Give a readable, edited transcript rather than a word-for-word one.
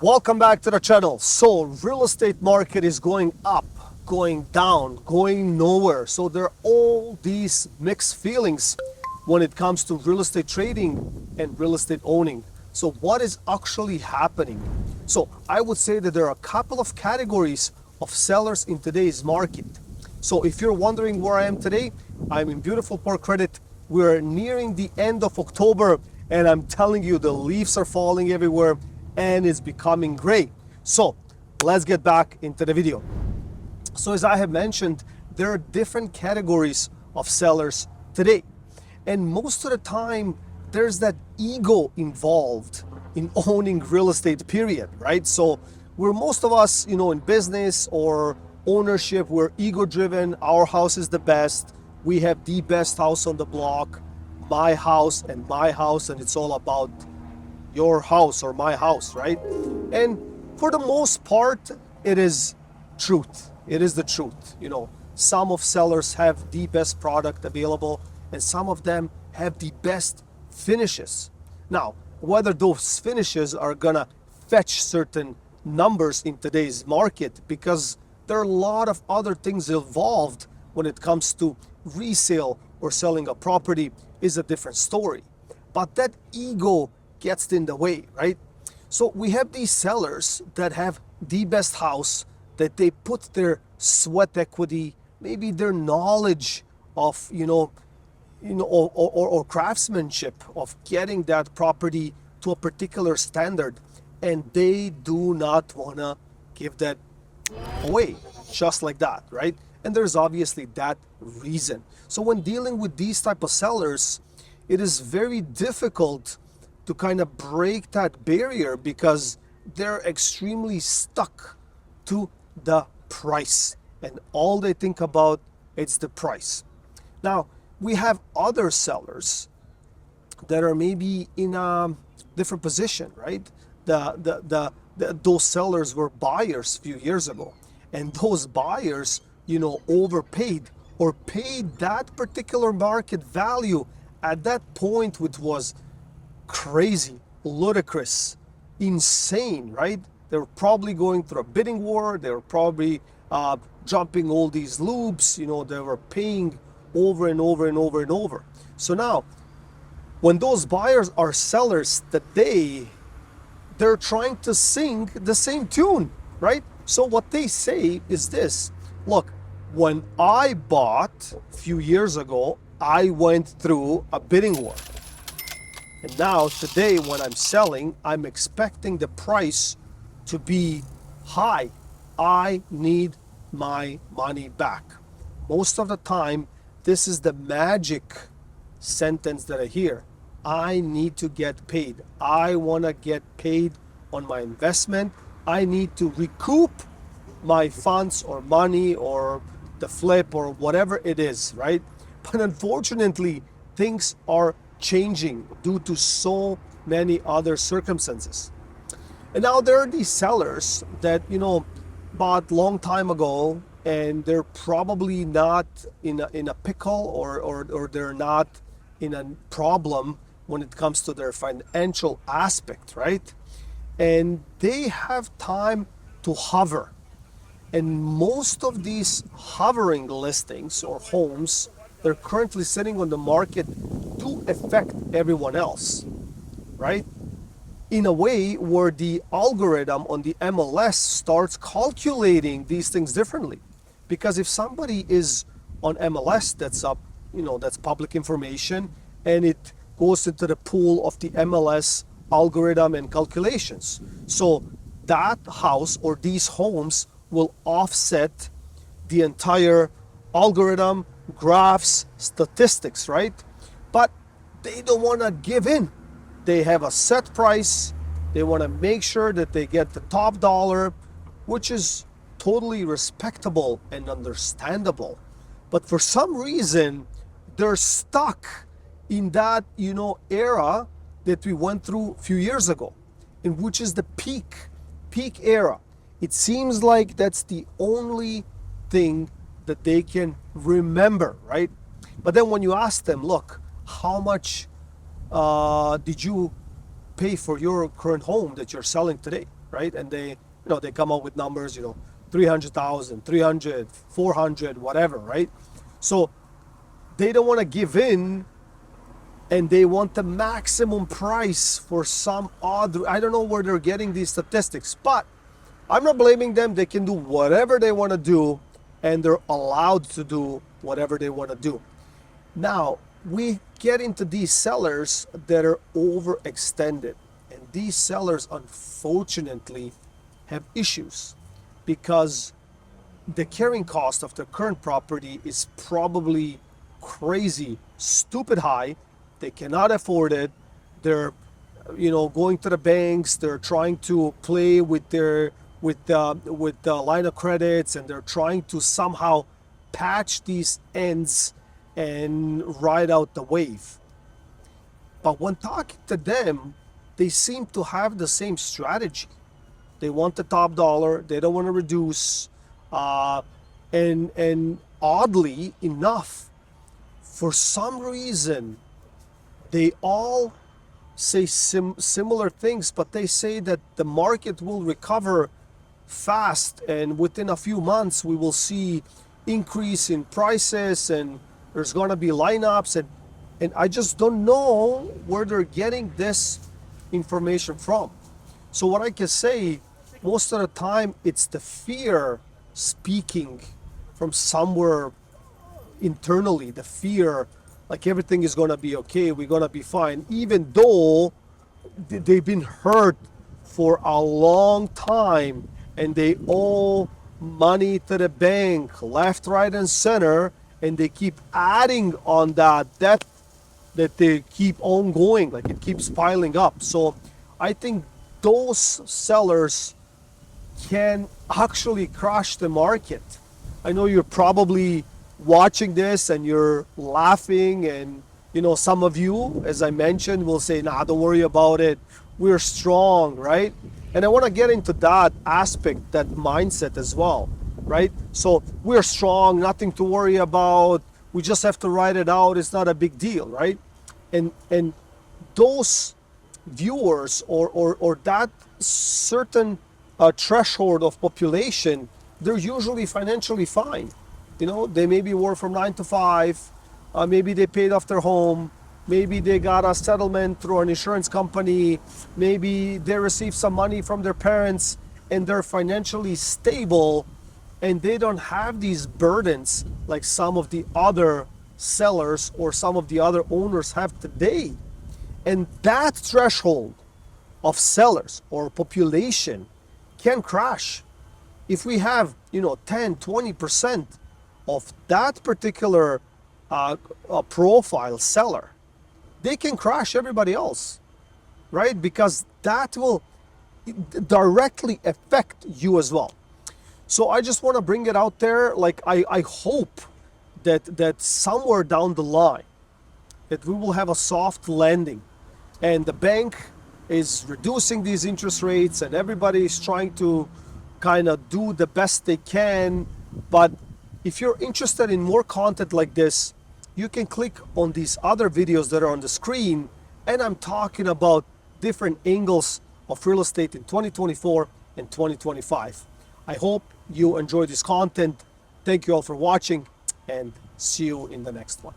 Welcome back to the channel. So real estate market is going up, going down, going nowhere. So there are all these mixed feelings when it comes to real estate trading and real estate owning. So what is actually happening? So I would say that there are a couple of categories of sellers in today's market. So if you're wondering where I am today, I'm in beautiful Port Credit. We're nearing the end of October, and I'm telling you, the leaves are falling everywhere and it's becoming gray. So let's get back into the video. So as I have mentioned, there are different categories of sellers today. And most of the time, there's that ego involved in owning real estate, period, right? So we're most of us, in business or ownership, we're ego driven. Our house is the best. We have the best house on the block, my house, and it's all about your house or my house, right? And for the most part, it is truth. It is the truth. Some of sellers have the best product available, and some of them have the best finishes. Now, whether those finishes are gonna fetch certain numbers in today's market, because there are a lot of other things involved when it comes to resale or selling a property, is a different story. But that ego gets in the way, right? So we have these sellers that have the best house, that they put their sweat equity, maybe their knowledge of, or craftsmanship of getting that property to a particular standard, and they do not wanna give that away just like that, right? And there's obviously that reason. So when dealing with these type of sellers, it is very difficult to kind of break that barrier, because they're extremely stuck to the price, and all they think about is the price. Now, we have other sellers that are maybe in a different position, right? Those sellers were buyers a few years ago, and those buyers, overpaid or paid that particular market value at that point, which was crazy, ludicrous, insane, right? They were probably going through a bidding war. They were probably jumping all these loops. They were paying over and over and over and over. So now, when those buyers are sellers today, they're trying to sing the same tune, right? So what they say is this: look, when I bought a few years ago, I went through a bidding war. And now today, when I'm selling, I'm expecting the price to be high. I need my money back. Most of the time, this is the magic sentence that I hear. I need to get paid. I want to get paid on my investment. I need to recoup my funds or money or the flip or whatever it is, right? But unfortunately, things are changing due to so many other circumstances. And now there are these sellers that, bought long time ago, and they're probably not in a pickle, or they're not in a problem when it comes to their financial aspect, right? And they have time to hover. And most of these hovering listings or homes, they're currently sitting on the market to affect everyone else, right? In a way where the algorithm on the MLS starts calculating these things differently. Because if somebody is on MLS, that's up, that's public information, and it goes into the pool of the MLS algorithm and calculations. So that house or these homes will offset the entire algorithm, graphs, statistics, right? But they don't want to give in. They have a set price. They want to make sure that they get the top dollar, which is totally respectable and understandable. But for some reason, they're stuck in that, era that we went through a few years ago, in which is the peak era. It seems like that's the only thing that they can remember, right? But then when you ask them, look, how much did you pay for your current home that you're selling today? right? And they come up with numbers, 300,000, 300, 400, whatever, right? So they don't want to give in, and they want the maximum price for some odd, I don't know where they're getting these statistics, but I'm not blaming them. They can do whatever they want to do, and they're allowed to do whatever they want to do. Now, we get into these sellers that are overextended, and these sellers, unfortunately, have issues because the carrying cost of the current property is probably crazy, stupid high. They cannot afford it. They're, going to the banks. They're trying to play with the line of credits, and they're trying to somehow patch these ends and ride out the wave. But when talking to them, they seem to have the same strategy. They want the top dollar. They don't want to reduce. And oddly enough, for some reason, they all say similar things, but they say that the market will recover fast, and within a few months we will see increase in prices, and there's going to be lineups, and I just don't know where they're getting this information from. So what I can say, most of the time it's the fear speaking from somewhere internally, the fear like everything is going to be okay, we're going to be fine, even though they've been hurt for a long time and they owe money to the bank left, right, and center, and they keep adding on that debt that they keep on going, like it keeps piling up. So I think those sellers can actually crash the market. I know you're probably watching this and you're laughing, and some of you, as I mentioned, will say, nah, don't worry about it, we're strong, right? And I want to get into that aspect, that mindset as well, right? So we're strong, nothing to worry about, we just have to ride it out, it's not a big deal, right? And those viewers or that certain threshold of population, they're usually financially fine. They maybe work from 9 to 5, maybe they paid off their home, maybe they got a settlement through an insurance company, maybe they received some money from their parents, and they're financially stable, and they don't have these burdens like some of the other sellers or some of the other owners have today. And that threshold of sellers or population can crash. If we have 10-20% of that particular profile seller, they can crash everybody else, right? Because that will directly affect you as well. So I just want to bring it out there. Like I hope that somewhere down the line that we will have a soft landing, and the bank is reducing these interest rates, and everybody is trying to kind of do the best they can. But if you're interested in more content like this, you can click on these other videos that are on the screen, and I'm talking about different angles of real estate in 2024 and 2025. I hope you enjoy this content. Thank you all for watching, and see you in the next one.